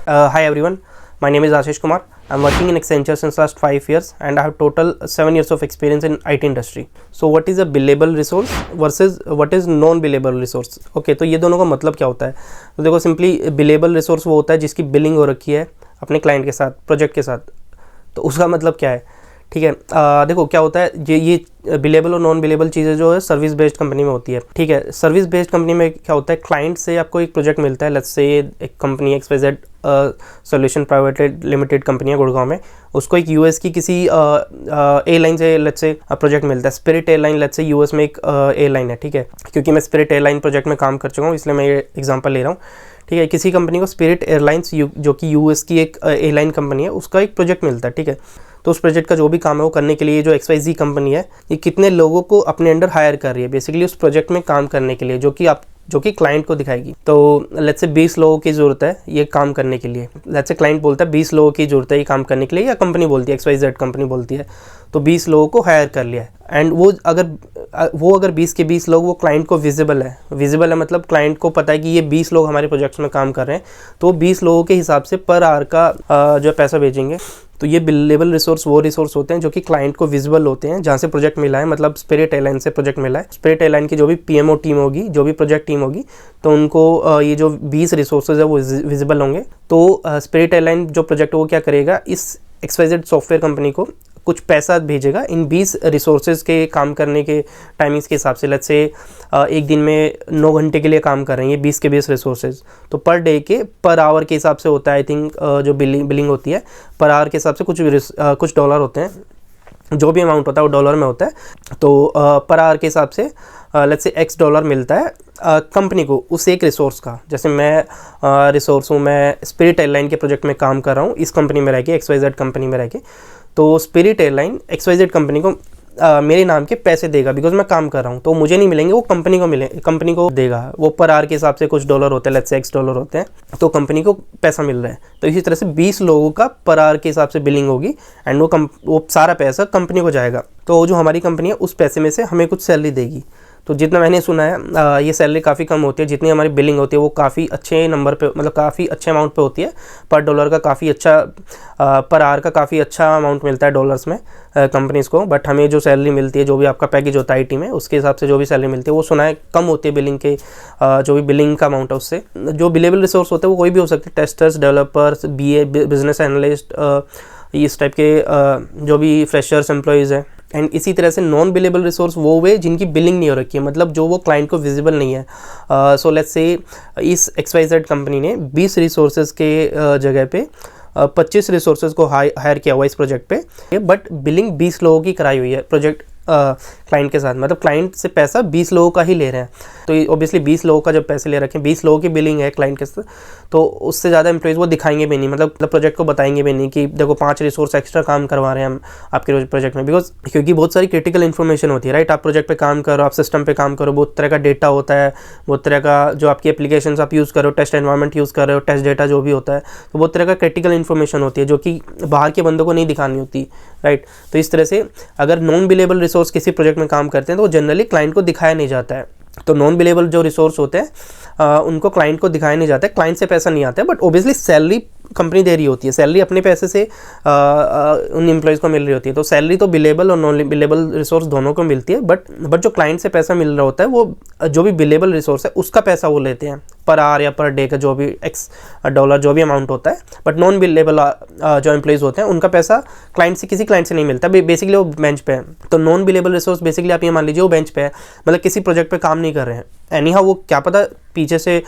Hi everyone, my name is Ashish Kumar. I'm working in Accenture since last 5 years and I have total 7 years of experience in IT industry. So what is a billable resource versus what is non-billable resource? Okay, तो ये दोनों का मतलब क्या होता है? तो देखो सिंपली billable resource वो होता है जिसकी बिलिंग हो रखी है अपने क्लाइंट के साथ, प्रोजेक्ट के साथ. तो उसका मतलब क्या है? ठीक है, देखो क्या होता है, ये बिलेबल और नॉन बिलेबल चीज़ें जो है सर्विस बेस्ड कंपनी में होती है. ठीक है, सर्विस बेस्ड कंपनी में क्या होता है, क्लाइंट से आपको एक प्रोजेक्ट मिलता है. लेट्स से एक company XYZ solution private limited company है गुड़गांव में, उसको एक यूएस की किसी एयरलाइन से लेट्स से प्रोजेक्ट मिलता है. Spirit airline let's say US में एक एयरलाइन है. ठीक है, क्योंकि मैं स्पिरिट एयरलाइन प्रोजेक्ट में काम कर चुका हूँ इसलिए मैं ये एग्जांपल ले रहा हूँ. ठीक है, किसी कंपनी को स्पिरिट एयरलाइंस जो कि यूएस की एक एयरलाइन कंपनी है उसका एक प्रोजेक्ट मिलता है. ठीक है, तो उस प्रोजेक्ट का जो भी काम है वो करने के लिए जो XYZ कंपनी है ये कितने लोगों को अपने अंडर हायर कर रही है बेसिकली उस प्रोजेक्ट में काम करने के लिए, जो कि क्लाइंट को दिखाएगी. तो लेट्स से 20 लोगों की ज़रूरत है ये काम करने के लिए. लेट्स से क्लाइंट बोलता है 20 लोगों की ज़रूरत है ये काम करने के लिए, या कंपनी बोलती है XYZ कंपनी बोलती है तो 20 लोगों को हायर कर लिया है. एंड वो अगर 20 के 20 लोग वो क्लाइंट को विजिबल है मतलब क्लाइंट को पता है कि ये 20 लोग हमारे प्रोजेक्ट्स में काम कर रहे हैं, तो 20 लोगों के हिसाब से पर आवर का जो पैसा भेजेंगे. तो ये बिलेबल रिसोर्स वो रिसोर्स होते हैं जो कि क्लाइंट को विजिबल होते हैं. जहाँ से प्रोजेक्ट मिला है, मतलब स्पिरिट एयरलाइन से प्रोजेक्ट मिला है, स्पिरिट एयरलाइन की जो भी PMO टीम होगी, जो भी प्रोजेक्ट टीम होगी, तो उनको ये जो 20 रिसोर्सेज है वो विजिबल होंगे. तो स्पिरिट एयरलाइन जो प्रोजेक्ट है वो क्या करेगा, इस XYZ सॉफ्टवेयर कंपनी को कुछ पैसा भेजेगा इन 20 रिसोर्सेज के काम करने के टाइमिंग्स के हिसाब से. लेट्स से एक दिन में 9 घंटे के लिए काम कर रहे हैं ये 20 के 20 रिसोर्सेज, तो पर डे के पर आवर के हिसाब से होता है. आई थिंक जो बिलिंग होती है पर आवर के हिसाब से कुछ डॉलर होते हैं, जो भी अमाउंट होता है वो डॉलर में होता है. तो पर आवर के हिसाब से लेट्स से X डॉलर मिलता है कंपनी को उस एक रिसोर्स का. जैसे मैं रिसोर्स हूँ, मैं स्पिरिट एयरलाइन के प्रोजेक्ट में काम कर रहा हूँ इस कंपनी में रह के, XYZ कंपनी में रह के. तो स्पिरिट एयरलाइन XYZ कंपनी को मेरे नाम के पैसे देगा बिकॉज मैं काम कर रहा हूँ. तो मुझे नहीं मिलेंगे, वो कंपनी को देगा. वो पर आवर के हिसाब से कुछ डॉलर होते हैं, लेट्स से X डॉलर होते हैं, तो कंपनी को पैसा मिल रहा है. तो इसी तरह से 20 लोगों का पर आवर के हिसाब से बिलिंग होगी एंड वो सारा पैसा कंपनी को जाएगा. तो जो हमारी कंपनी है उस पैसे में से हमें कुछ सैलरी देगी. तो जितना मैंने सुना है ये सैलरी काफ़ी कम होती है, जितनी हमारी बिलिंग होती है वो काफ़ी अच्छे नंबर पे, मतलब काफ़ी अच्छे अमाउंट पे होती है. पर डॉलर का काफ़ी अच्छा, पर आवर का काफ़ी अच्छा अमाउंट मिलता है डॉलर्स में कंपनीज़ को. बट हमें जो सैलरी मिलती है, जो भी आपका पैकेज होता है IT में, उसके हिसाब से जो भी सैलरी मिलती है वो सुना है कम होती है बिलिंग के, जो भी बिलिंग का अमाउंट है उससे. जो बिलेबल रिसोर्स होते हैं वो कोई भी हो सकते हैं, testers, developers, BA business analyst, इस टाइप के जो भी फ्रेशर्स एम्प्लॉयज़ हैं. एंड इसी तरह से नॉन बिलेबल रिसोर्स वो वे जिनकी बिलिंग नहीं हो रखी है, मतलब जो वो क्लाइंट को विजिबल नहीं है. सो लेट्स से इस XYZ कंपनी ने 20 रिसोर्सेज के जगह पे 25 रिसोर्सेज को हायर किया हुआ इस प्रोजेक्ट पे, बट बिलिंग 20 लोगों की कराई हुई है प्रोजेक्ट क्लाइंट के साथ. मतलब क्लाइंट से पैसा 20 लोगों का ही ले रहे हैं. तो ऑब्वियसली 20 लोगों का जब पैसे ले रखे हैं, 20 लोगों की बिलिंग है क्लाइंट के साथ, तो उससे ज़्यादा एम्प्लॉइज़ वो दिखाएंगे भी नहीं, मतलब प्रोजेक्ट को बताएंगे भी नहीं कि देखो 5 रिसोर्स एक्स्ट्रा काम करवा रहे हैं हम आपके प्रोजेक्ट में. क्योंकि बहुत सारी क्रिटिकल इन्फॉर्मेशन होती है, राइट. आप प्रोजेक्ट पे काम करो, आप सिस्टम पे काम करो, बहुत तरह का डेटा होता है, बहुत तरह का जो आपकी एप्लीकेशन आप यूज़ करो, टेस्ट एनवायरनमेंट यूज़ कर रहे हो, टेस्ट डेटा जो भी होता है, तो बहुत तरह का क्रिटिकल इन्फॉर्मेशन होती है जो कि बाहर के बंदों को नहीं दिखानी होती, राइट. तो इस तरह से अगर नॉन बिलेबल रिसोर्स किसी प्रोजेक्ट में काम करते हैं तो वो जनरली क्लाइंट को दिखाया नहीं जाता है. तो नॉन बिलेबल जो रिसोर्स होते हैं उनको क्लाइंट को दिखाया नहीं जाता है, क्लाइंट से पैसा नहीं आता है, बट ओबियसली सैलरी कंपनी दे रही होती है, सैलरी अपने पैसे से उन एम्प्लॉयज़ को मिल रही होती है. तो सैलरी तो बिलेबल और नॉन बिलेबल रिसोर्स दोनों को मिलती है, बट जो क्लाइंट से पैसा मिल रहा होता है वो जो भी बिलेबल रिसोर्स है उसका पैसा वो लेते हैं पर आवर या पर डे का, जो भी X डॉलर जो भी अमाउंट होता है. बट नॉन बिलेबल जो एम्प्लॉयज़ होते हैं उनका पैसा किसी क्लाइंट से नहीं मिलता, बेसिकली वो बेंच पे है. तो नॉन बिलेबल रिसोर्स बेसिकली आप ये मान लीजिए वो बेंच पे है, मतलब किसी प्रोजेक्ट पे काम नहीं कर रहे हैं. एनीहाउ वो क्या पता पीछे से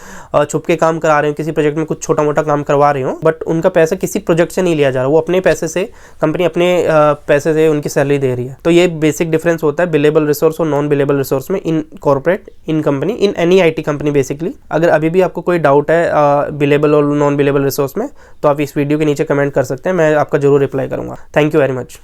छुप के काम करा रहे हो, किसी प्रोजेक्ट में कुछ छोटा मोटा काम करवा रहे हो, बट उनका पैसा किसी प्रोजेक्ट से नहीं लिया जा रहा, वो अपने पैसे से, कंपनी अपने पैसे से उनकी सैलरी दे रही है. तो ये बेसिक डिफरेंस होता है बिलेबल रिसोर्स और नॉन बिलेबल रिसोर्स में in corporate, in company, in any IT company basically. अगर अभी भी आपको कोई डाउट है बिलेबल और नॉन बिलेबल रिसोर्स में तो आप इस वीडियो के नीचे कमेंट कर सकते हैं, मैं आपका जरूर रिप्लाई करूँगा. Thank you very much.